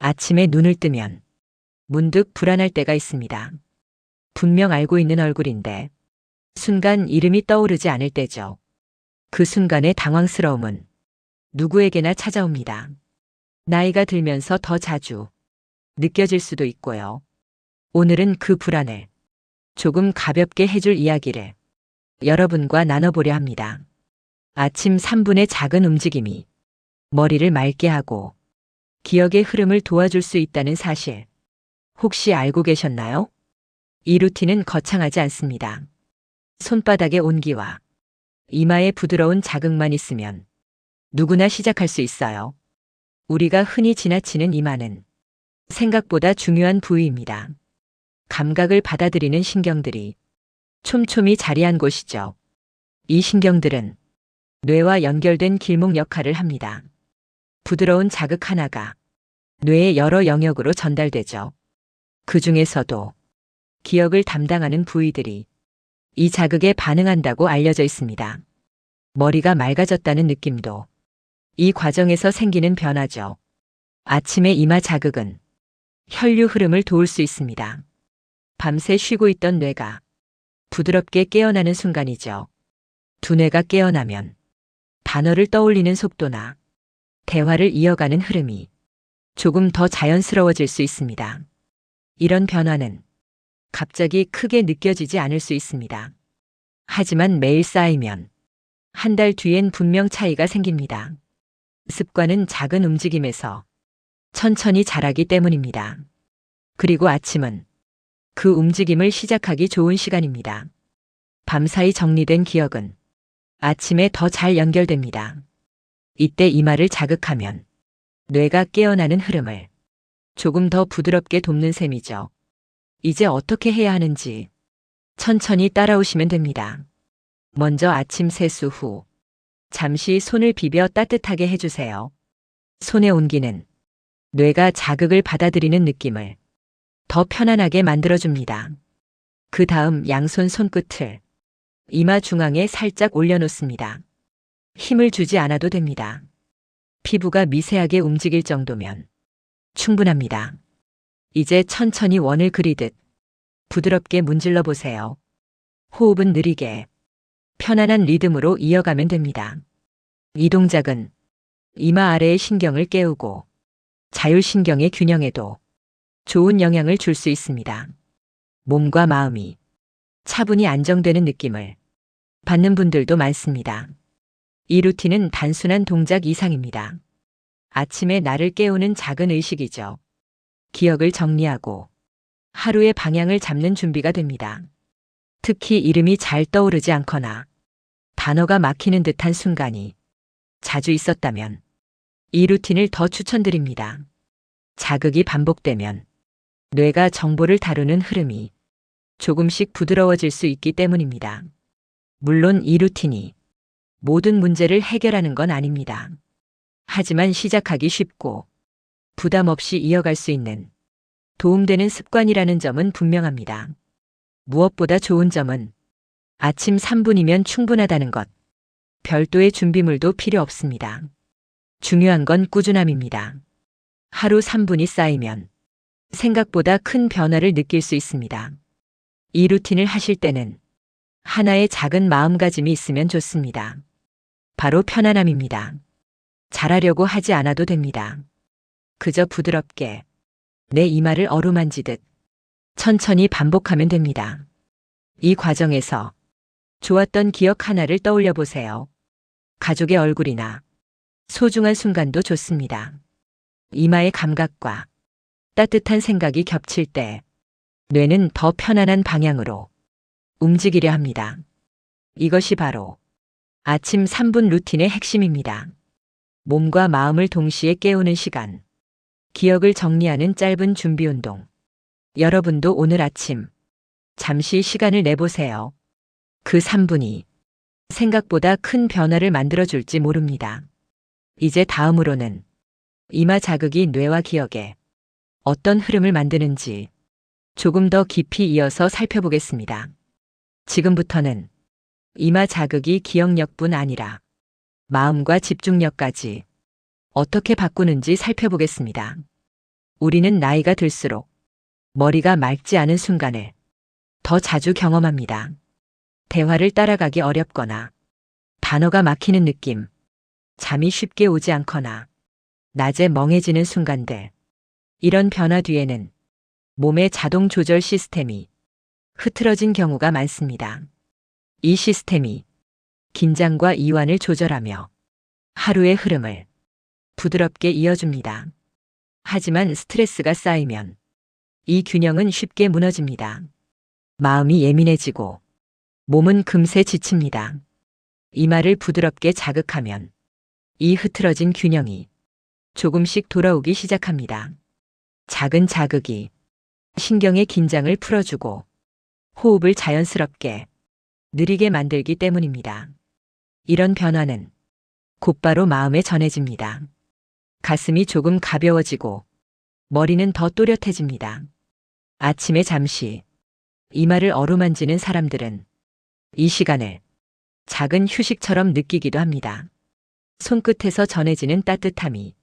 아침에 눈을 뜨면 문득 불안할 때가 있습니다. 분명 알고 있는 얼굴인데 순간 이름이 떠오르지 않을 때죠. 그 순간의 당황스러움은 누구에게나 찾아옵니다. 나이가 들면서 더 자주 느껴질 수도 있고요. 오늘은 그 불안을 조금 가볍게 해줄 이야기를 여러분과 나눠보려 합니다. 아침 3분의 작은 움직임이 머리를 맑게 하고 기억의 흐름을 도와줄 수 있다는 사실, 혹시 알고 계셨나요? 이 루틴은 거창하지 않습니다. 손바닥의 온기와 이마의 부드러운 자극만 있으면 누구나 시작할 수 있어요. 우리가 흔히 지나치는 이마는 생각보다 중요한 부위입니다. 감각을 받아들이는 신경들이 촘촘히 자리한 곳이죠. 이 신경들은 뇌와 연결된 길목 역할을 합니다. 부드러운 자극 하나가 뇌의 여러 영역으로 전달되죠. 그 중에서도 기억을 담당하는 부위들이 이 자극에 반응한다고 알려져 있습니다. 머리가 맑아졌다는 느낌도 이 과정에서 생기는 변화죠. 아침의 이마 자극은 혈류 흐름을 도울 수 있습니다. 밤새 쉬고 있던 뇌가 부드럽게 깨어나는 순간이죠. 두뇌가 깨어나면 단어를 떠올리는 속도나 대화를 이어가는 흐름이 조금 더 자연스러워질 수 있습니다. 이런 변화는 갑자기 크게 느껴지지 않을 수 있습니다. 하지만 매일 쌓이면 한 달 뒤엔 분명 차이가 생깁니다. 습관은 작은 움직임에서 천천히 자라기 때문입니다. 그리고 아침은 그 움직임을 시작하기 좋은 시간입니다. 밤사이 정리된 기억은 아침에 더 잘 연결됩니다. 이때 이마를 자극하면 뇌가 깨어나는 흐름을 조금 더 부드럽게 돕는 셈이죠. 이제 어떻게 해야 하는지 천천히 따라오시면 됩니다. 먼저 아침 세수 후 잠시 손을 비벼 따뜻하게 해주세요. 손의 온기는 뇌가 자극을 받아들이는 느낌을 더 편안하게 만들어줍니다. 그 다음 양손 손끝을 이마 중앙에 살짝 올려놓습니다. 힘을 주지 않아도 됩니다. 피부가 미세하게 움직일 정도면 충분합니다. 이제 천천히 원을 그리듯 부드럽게 문질러 보세요. 호흡은 느리게 편안한 리듬으로 이어가면 됩니다. 이 동작은 이마 아래의 신경을 깨우고 자율신경의 균형에도 좋은 영향을 줄 수 있습니다. 몸과 마음이 차분히 안정되는 느낌을 받는 분들도 많습니다. 이 루틴은 단순한 동작 이상입니다. 아침에 나를 깨우는 작은 의식이죠. 기억을 정리하고 하루의 방향을 잡는 준비가 됩니다. 특히 이름이 잘 떠오르지 않거나 단어가 막히는 듯한 순간이 자주 있었다면 이 루틴을 더 추천드립니다. 자극이 반복되면 뇌가 정보를 다루는 흐름이 조금씩 부드러워질 수 있기 때문입니다. 물론 이 루틴이 모든 문제를 해결하는 건 아닙니다. 하지만 시작하기 쉽고 부담 없이 이어갈 수 있는 도움되는 습관이라는 점은 분명합니다. 무엇보다 좋은 점은 아침 3분이면 충분하다는 것. 별도의 준비물도 필요 없습니다. 중요한 건 꾸준함입니다. 하루 3분이 쌓이면 생각보다 큰 변화를 느낄 수 있습니다. 이 루틴을 하실 때는 하나의 작은 마음가짐이 있으면 좋습니다. 바로 편안함입니다. 잘하려고 하지 않아도 됩니다. 그저 부드럽게 내 이마를 어루만지듯 천천히 반복하면 됩니다. 이 과정에서 좋았던 기억 하나를 떠올려 보세요. 가족의 얼굴이나 소중한 순간도 좋습니다. 이마의 감각과 따뜻한 생각이 겹칠 때 뇌는 더 편안한 방향으로 움직이려 합니다. 이것이 바로 아침 3분 루틴의 핵심입니다. 몸과 마음을 동시에 깨우는 시간, 기억을 정리하는 짧은 준비 운동. 여러분도 오늘 아침 잠시 시간을 내보세요. 그 3분이 생각보다 큰 변화를 만들어줄지 모릅니다. 이제 다음으로는 이마 자극이 뇌와 기억에 어떤 흐름을 만드는지 조금 더 깊이 이어서 살펴보겠습니다. 지금부터는 이마 자극이 기억력뿐 아니라 마음과 집중력까지 어떻게 바꾸는지 살펴보겠습니다. 우리는 나이가 들수록 머리가 맑지 않은 순간을 더 자주 경험합니다. 대화를 따라가기 어렵거나 단어가 막히는 느낌, 잠이 쉽게 오지 않거나 낮에 멍해지는 순간들. 이런 변화 뒤에는 몸의 자동 조절 시스템이 흐트러진 경우가 많습니다. 이 시스템이 긴장과 이완을 조절하며 하루의 흐름을 부드럽게 이어줍니다. 하지만 스트레스가 쌓이면 이 균형은 쉽게 무너집니다. 마음이 예민해지고 몸은 금세 지칩니다. 이마를 부드럽게 자극하면 이 흐트러진 균형이 조금씩 돌아오기 시작합니다. 작은 자극이 신경의 긴장을 풀어주고 호흡을 자연스럽게 느리게 만들기 때문입니다. 이런 변화는 곧바로 마음에 전해집니다. 가슴이 조금 가벼워지고 머리는 더 또렷해집니다. 아침에 잠시 이마를 어루만지는 사람들은 이 시간을 작은 휴식처럼 느끼기도 합니다. 손끝에서 전해지는 따뜻함이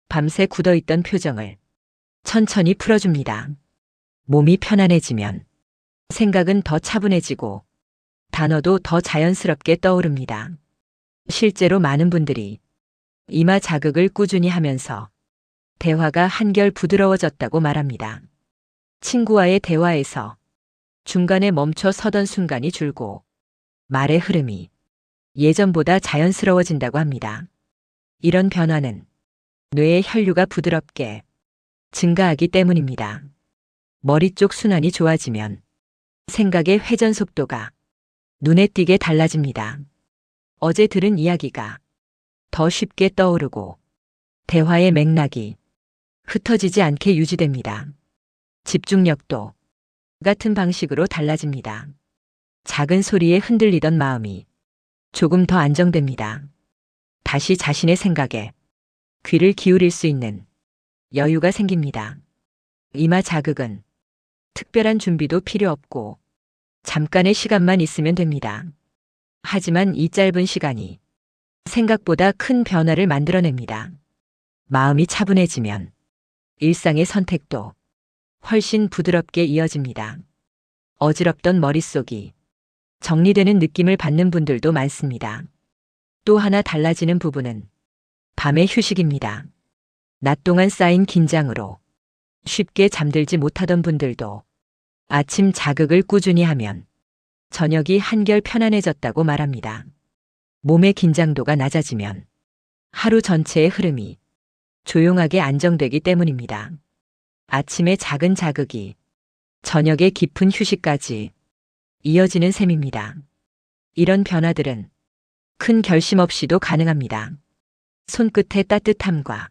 밤새 굳어있던 표정을 천천히 풀어줍니다. 몸이 편안해지면 생각은 더 차분해지고 단어도 더 자연스럽게 떠오릅니다. 실제로 많은 분들이 이마 자극을 꾸준히 하면서 대화가 한결 부드러워졌다고 말합니다. 친구와의 대화에서 중간에 멈춰 서던 순간이 줄고 말의 흐름이 예전보다 자연스러워진다고 합니다. 이런 변화는 뇌의 혈류가 부드럽게 증가하기 때문입니다. 머리 쪽 순환이 좋아지면 생각의 회전 속도가 눈에 띄게 달라집니다. 어제 들은 이야기가 더 쉽게 떠오르고 대화의 맥락이 흩어지지 않게 유지됩니다. 집중력도 같은 방식으로 달라집니다. 작은 소리에 흔들리던 마음이 조금 더 안정됩니다. 다시 자신의 생각에 귀를 기울일 수 있는 여유가 생깁니다. 이마 자극은 특별한 준비도 필요 없고 잠깐의 시간만 있으면 됩니다. 하지만 이 짧은 시간이 생각보다 큰 변화를 만들어냅니다. 마음이 차분해지면 일상의 선택도 훨씬 부드럽게 이어집니다. 어지럽던 머릿속이 정리되는 느낌을 받는 분들도 많습니다. 또 하나 달라지는 부분은 밤의 휴식입니다. 낮 동안 쌓인 긴장으로 쉽게 잠들지 못하던 분들도 아침 자극을 꾸준히 하면 저녁이 한결 편안해졌다고 말합니다. 몸의 긴장도가 낮아지면 하루 전체의 흐름이 조용하게 안정되기 때문입니다. 아침의 작은 자극이 저녁의 깊은 휴식까지 이어지는 셈입니다. 이런 변화들은 큰 결심 없이도 가능합니다. 손끝의 따뜻함과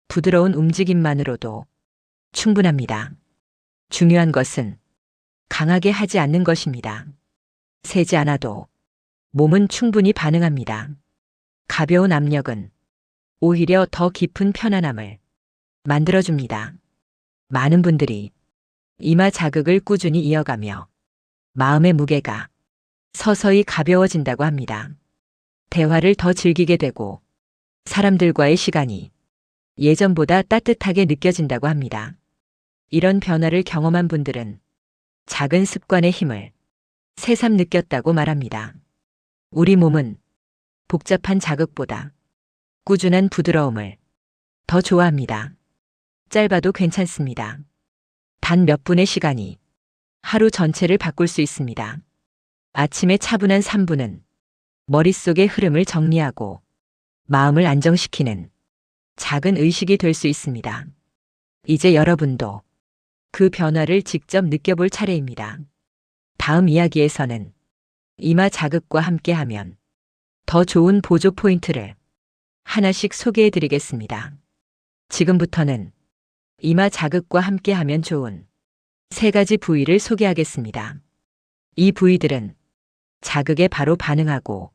부드러운 움직임만으로도 충분합니다. 중요한 것은 강하게 하지 않는 것입니다. 세지 않아도 몸은 충분히 반응합니다. 가벼운 압력은 오히려 더 깊은 편안함을 만들어줍니다. 많은 분들이 이마 자극을 꾸준히 이어가며 마음의 무게가 서서히 가벼워진다고 합니다. 대화를 더 즐기게 되고 사람들과의 시간이 예전보다 따뜻하게 느껴진다고 합니다. 이런 변화를 경험한 분들은 작은 습관의 힘을 새삼 느꼈다고 말합니다. 우리 몸은 복잡한 자극보다 꾸준한 부드러움을 더 좋아합니다. 짧아도 괜찮습니다. 단 몇 분의 시간이 하루 전체를 바꿀 수 있습니다. 아침의 차분한 3분은 머릿속의 흐름을 정리하고 마음을 안정시키는 작은 의식이 될 수 있습니다. 이제 여러분도 그 변화를 직접 느껴볼 차례입니다. 다음 이야기에서는 이마 자극과 함께하면 더 좋은 보조 포인트를 하나씩 소개해 드리겠습니다. 지금부터는 이마 자극과 함께하면 좋은 3가지 부위를 소개하겠습니다. 이 부위들은 자극에 바로 반응하고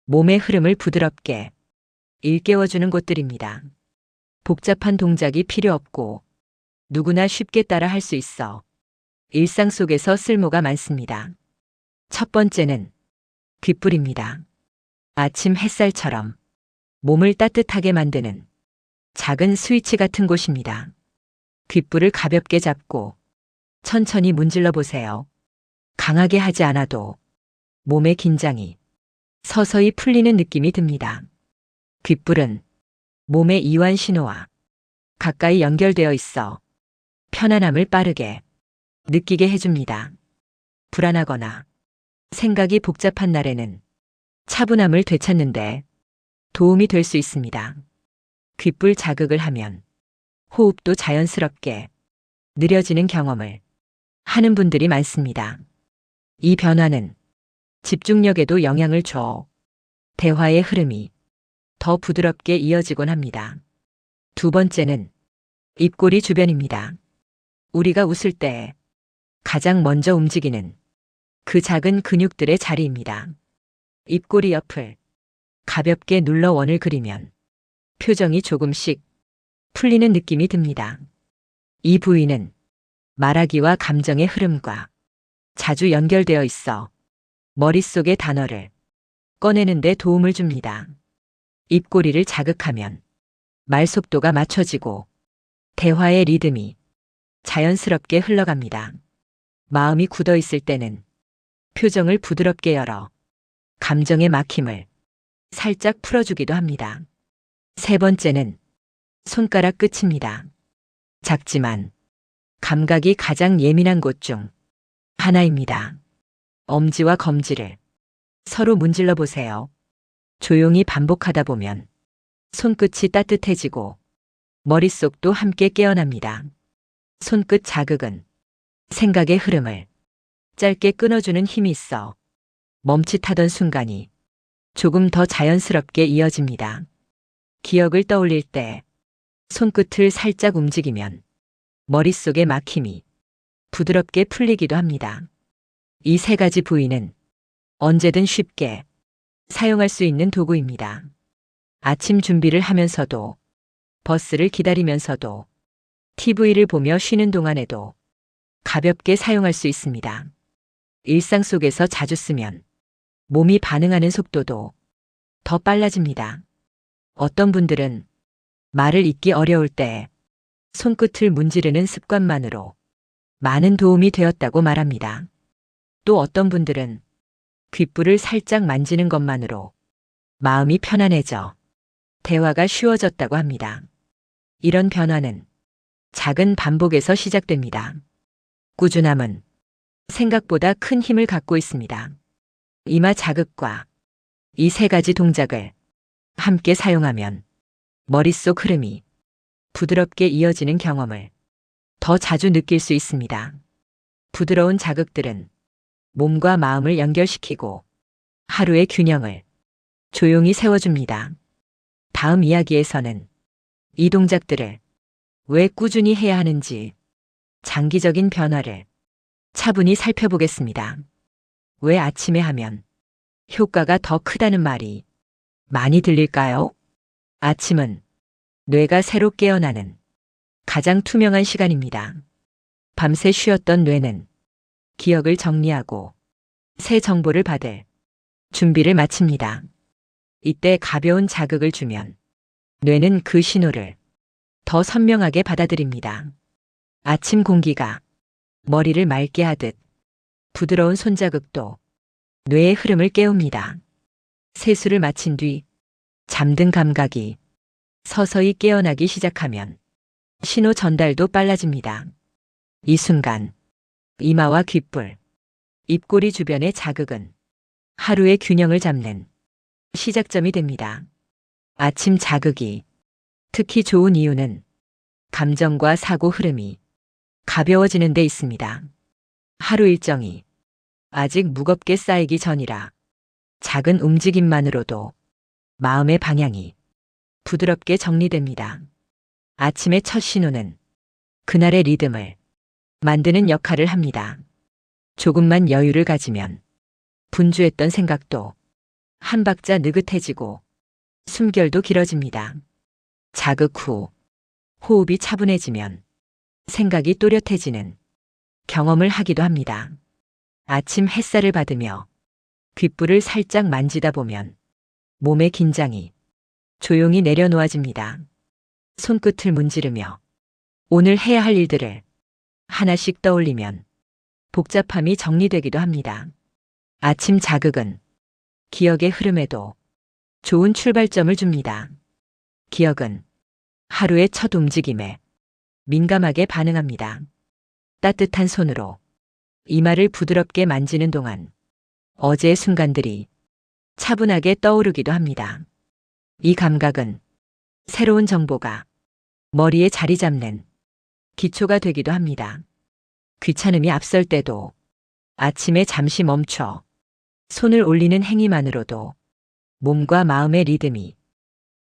몸의 흐름을 부드럽게 일깨워주는 곳들입니다. 복잡한 동작이 필요 없고 누구나 쉽게 따라 할 수 있어 일상 속에서 쓸모가 많습니다. 첫 번째는 귓불입니다. 아침 햇살처럼 몸을 따뜻하게 만드는 작은 스위치 같은 곳입니다. 귓불을 가볍게 잡고 천천히 문질러 보세요. 강하게 하지 않아도 몸의 긴장이 서서히 풀리는 느낌이 듭니다. 귓불은 몸의 이완 신호와 가까이 연결되어 있어 편안함을 빠르게 느끼게 해줍니다. 불안하거나 생각이 복잡한 날에는 차분함을 되찾는데 도움이 될 수 있습니다. 귓불 자극을 하면 호흡도 자연스럽게 느려지는 경험을 하는 분들이 많습니다. 이 변화는 집중력에도 영향을 줘 대화의 흐름이 더 부드럽게 이어지곤 합니다. 두 번째는 입꼬리 주변입니다. 우리가 웃을 때 가장 먼저 움직이는 그 작은 근육들의 자리입니다. 입꼬리 옆을 가볍게 눌러 원을 그리면 표정이 조금씩 풀리는 느낌이 듭니다. 이 부위는 말하기와 감정의 흐름과 자주 연결되어 있어 머릿속의 단어를 꺼내는 데 도움을 줍니다. 입꼬리를 자극하면 말 속도가 맞춰지고 대화의 리듬이 자연스럽게 흘러갑니다. 마음이 굳어 있을 때는 표정을 부드럽게 열어 감정의 막힘을 살짝 풀어주기도 합니다. 세 번째는 손가락 끝입니다. 작지만 감각이 가장 예민한 곳 중 하나입니다. 엄지와 검지를 서로 문질러 보세요. 조용히 반복하다 보면 손끝이 따뜻해지고 머릿속도 함께 깨어납니다. 손끝 자극은 생각의 흐름을 짧게 끊어주는 힘이 있어 멈칫하던 순간이 조금 더 자연스럽게 이어집니다. 기억을 떠올릴 때 손끝을 살짝 움직이면 머릿속의 막힘이 부드럽게 풀리기도 합니다. 이 세 가지 부위는 언제든 쉽게 사용할 수 있는 도구입니다. 아침 준비를 하면서도, 버스를 기다리면서도, TV를 보며 쉬는 동안에도 가볍게 사용할 수 있습니다. 일상 속에서 자주 쓰면 몸이 반응하는 속도도 더 빨라집니다. 어떤 분들은 말을 잇기 어려울 때 손끝을 문지르는 습관만으로 많은 도움이 되었다고 말합니다. 또 어떤 분들은 귓불을 살짝 만지는 것만으로 마음이 편안해져 대화가 쉬워졌다고 합니다. 이런 변화는 작은 반복에서 시작됩니다. 꾸준함은 생각보다 큰 힘을 갖고 있습니다. 이마 자극과 이 세 가지 동작을 함께 사용하면 머릿속 흐름이 부드럽게 이어지는 경험을 더 자주 느낄 수 있습니다. 부드러운 자극들은 몸과 마음을 연결시키고 하루의 균형을 조용히 세워줍니다. 다음 이야기에서는 이 동작들을 왜 꾸준히 해야 하는지 장기적인 변화를 차분히 살펴보겠습니다. 왜 아침에 하면 효과가 더 크다는 말이 많이 들릴까요? 아침은 뇌가 새로 깨어나는 가장 투명한 시간입니다. 밤새 쉬었던 뇌는 기억을 정리하고 새 정보를 받을 준비를 마칩니다. 이때 가벼운 자극을 주면 뇌는 그 신호를 더 선명하게 받아들입니다. 아침 공기가 머리를 맑게 하듯 부드러운 손자극도 뇌의 흐름을 깨웁니다. 세수를 마친 뒤 잠든 감각이 서서히 깨어나기 시작하면 신호 전달도 빨라집니다. 이 순간 이마와 귓불, 입꼬리 주변의 자극은 하루의 균형을 잡는 시작점이 됩니다. 아침 자극이 특히 좋은 이유는 감정과 사고 흐름이 가벼워지는 데 있습니다. 하루 일정이 아직 무겁게 쌓이기 전이라 작은 움직임만으로도 마음의 방향이 부드럽게 정리됩니다. 아침의 첫 신호는 그날의 리듬을 만드는 역할을 합니다. 조금만 여유를 가지면 분주했던 생각도 한 박자 느긋해지고 숨결도 길어집니다. 자극 후 호흡이 차분해지면 생각이 또렷해지는 경험을 하기도 합니다. 아침 햇살을 받으며 귓불을 살짝 만지다 보면 몸의 긴장이 조용히 내려놓아집니다. 손끝을 문지르며 오늘 해야 할 일들을 하나씩 떠올리면 복잡함이 정리되기도 합니다. 아침 자극은 기억의 흐름에도 좋은 출발점을 줍니다. 기억은 하루의 첫 움직임에 민감하게 반응합니다. 따뜻한 손으로 이마를 부드럽게 만지는 동안 어제의 순간들이 차분하게 떠오르기도 합니다. 이 감각은 새로운 정보가 머리에 자리 잡는 기초가 되기도 합니다. 귀찮음이 앞설 때도 아침에 잠시 멈춰 손을 올리는 행위만으로도 몸과 마음의 리듬이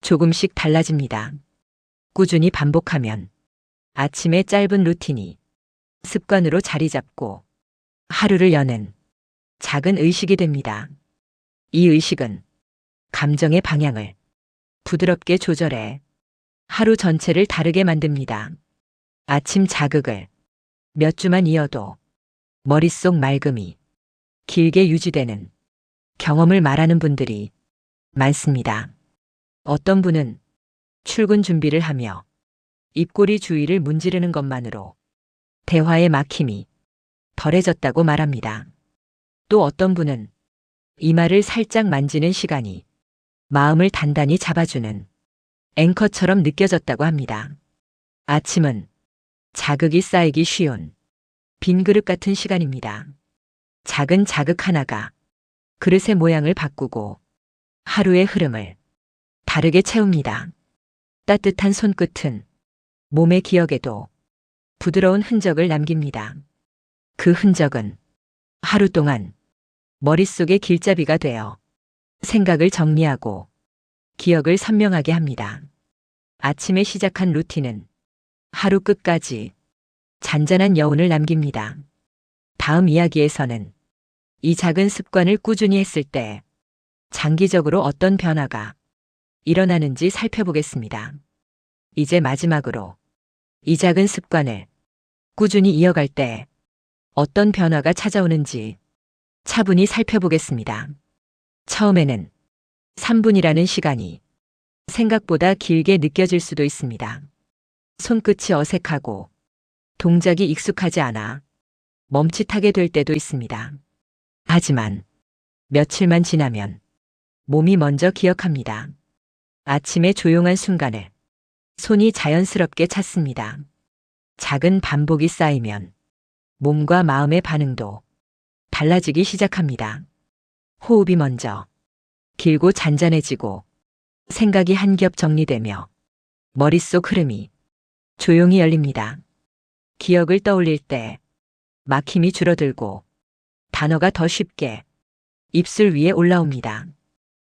조금씩 달라집니다. 꾸준히 반복하면 아침의 짧은 루틴이 습관으로 자리 잡고 하루를 여는 작은 의식이 됩니다. 이 의식은 감정의 방향을 부드럽게 조절해 하루 전체를 다르게 만듭니다. 아침 자극을 몇 주만 이어도 머릿속 맑음이 길게 유지되는 경험을 말하는 분들이 많습니다. 어떤 분은 출근 준비를 하며 입꼬리 주위를 문지르는 것만으로 대화의 막힘이 덜해졌다고 말합니다. 또 어떤 분은 이마를 살짝 만지는 시간이 마음을 단단히 잡아주는 앵커처럼 느껴졌다고 합니다. 아침은 자극이 쌓이기 쉬운 빈 그릇 같은 시간입니다. 작은 자극 하나가 그릇의 모양을 바꾸고 하루의 흐름을 다르게 채웁니다. 따뜻한 손끝은 몸의 기억에도 부드러운 흔적을 남깁니다. 그 흔적은 하루 동안 머릿속의 길잡이가 되어 생각을 정리하고 기억을 선명하게 합니다. 아침에 시작한 루틴은 하루 끝까지 잔잔한 여운을 남깁니다. 다음 이야기에서는 이 작은 습관을 꾸준히 했을 때 장기적으로 어떤 변화가 일어나는지 살펴보겠습니다. 이제 마지막으로 이 작은 습관을 꾸준히 이어갈 때 어떤 변화가 찾아오는지 차분히 살펴보겠습니다. 처음에는 3분이라는 시간이 생각보다 길게 느껴질 수도 있습니다. 손끝이 어색하고 동작이 익숙하지 않아 멈칫하게 될 때도 있습니다. 하지만 며칠만 지나면 몸이 먼저 기억합니다. 아침의 조용한 순간을 손이 자연스럽게 찾습니다. 작은 반복이 쌓이면 몸과 마음의 반응도 달라지기 시작합니다. 호흡이 먼저 길고 잔잔해지고 생각이 한 겹 정리되며 머릿속 흐름이 조용히 열립니다. 기억을 떠올릴 때 막힘이 줄어들고 단어가 더 쉽게 입술 위에 올라옵니다.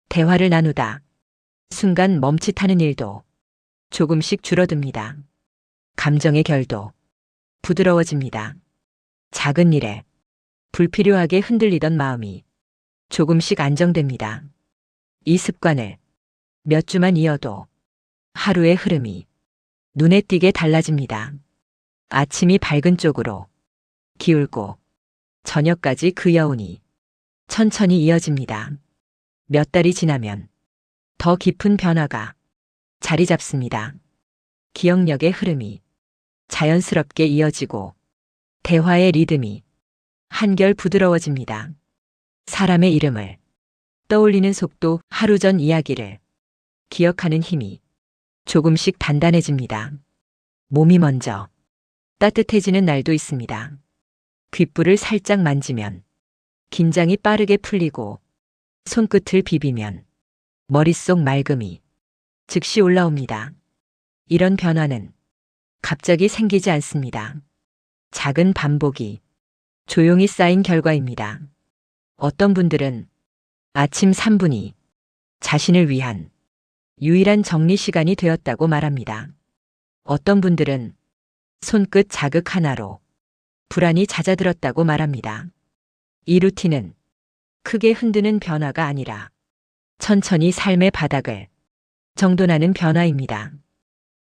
대화를 나누다 순간 멈칫하는 일도 조금씩 줄어듭니다. 감정의 결도 부드러워집니다. 작은 일에 불필요하게 흔들리던 마음이 조금씩 안정됩니다. 이 습관을 몇 주만 이어도 하루의 흐름이 눈에 띄게 달라집니다. 아침이 밝은 쪽으로 기울고 저녁까지 그 여운이 천천히 이어집니다. 몇 달이 지나면 더 깊은 변화가 자리 잡습니다. 기억력의 흐름이 자연스럽게 이어지고 대화의 리듬이 한결 부드러워집니다. 사람의 이름을 떠올리는 속도, 하루 전 이야기를 기억하는 힘이 조금씩 단단해집니다. 몸이 먼저 따뜻해지는 날도 있습니다. 귓불을 살짝 만지면 긴장이 빠르게 풀리고 손끝을 비비면 머릿속 맑음이 즉시 올라옵니다. 이런 변화는 갑자기 생기지 않습니다. 작은 반복이 조용히 쌓인 결과입니다. 어떤 분들은 아침 3분이 자신을 위한 유일한 정리 시간이 되었다고 말합니다. 어떤 분들은 손끝 자극 하나로 불안이 잦아들었다고 말합니다. 이 루틴은 크게 흔드는 변화가 아니라 천천히 삶의 바닥을 정돈하는 변화입니다.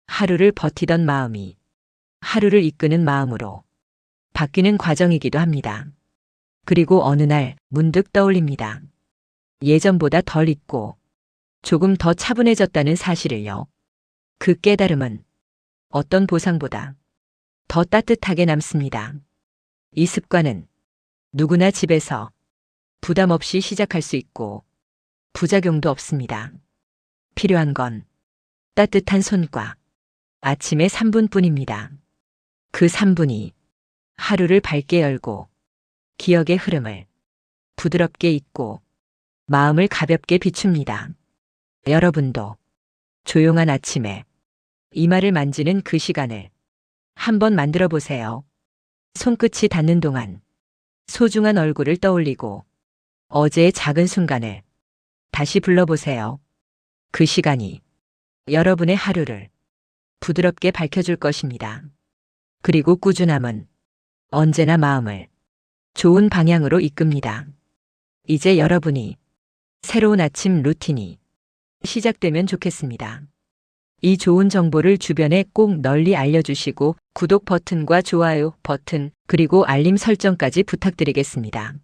하루를 버티던 마음이 하루를 이끄는 마음으로 바뀌는 과정이기도 합니다. 그리고 어느 날 문득 떠올립니다. 예전보다 덜 잊고 조금 더 차분해졌다는 사실을요. 그 깨달음은 어떤 보상보다 더 따뜻하게 남습니다. 이 습관은 누구나 집에서 부담 없이 시작할 수 있고 부작용도 없습니다. 필요한 건 따뜻한 손과 아침에 3분뿐입니다. 그 3분이 하루를 밝게 열고 기억의 흐름을 부드럽게 잇고 마음을 가볍게 비춥니다. 여러분도 조용한 아침에 이마를 만지는 그 시간을 한번 만들어 보세요. 손끝이 닿는 동안 소중한 얼굴을 떠올리고 어제의 작은 순간을 다시 불러보세요. 그 시간이 여러분의 하루를 부드럽게 밝혀줄 것입니다. 그리고 꾸준함은 언제나 마음을 좋은 방향으로 이끕니다. 이제 여러분이 새로운 아침 루틴이 시작되면 좋겠습니다. 이 좋은 정보를 주변에 꼭 널리 알려주시고 구독 버튼과 좋아요 버튼 그리고 알림 설정까지 부탁드리겠습니다.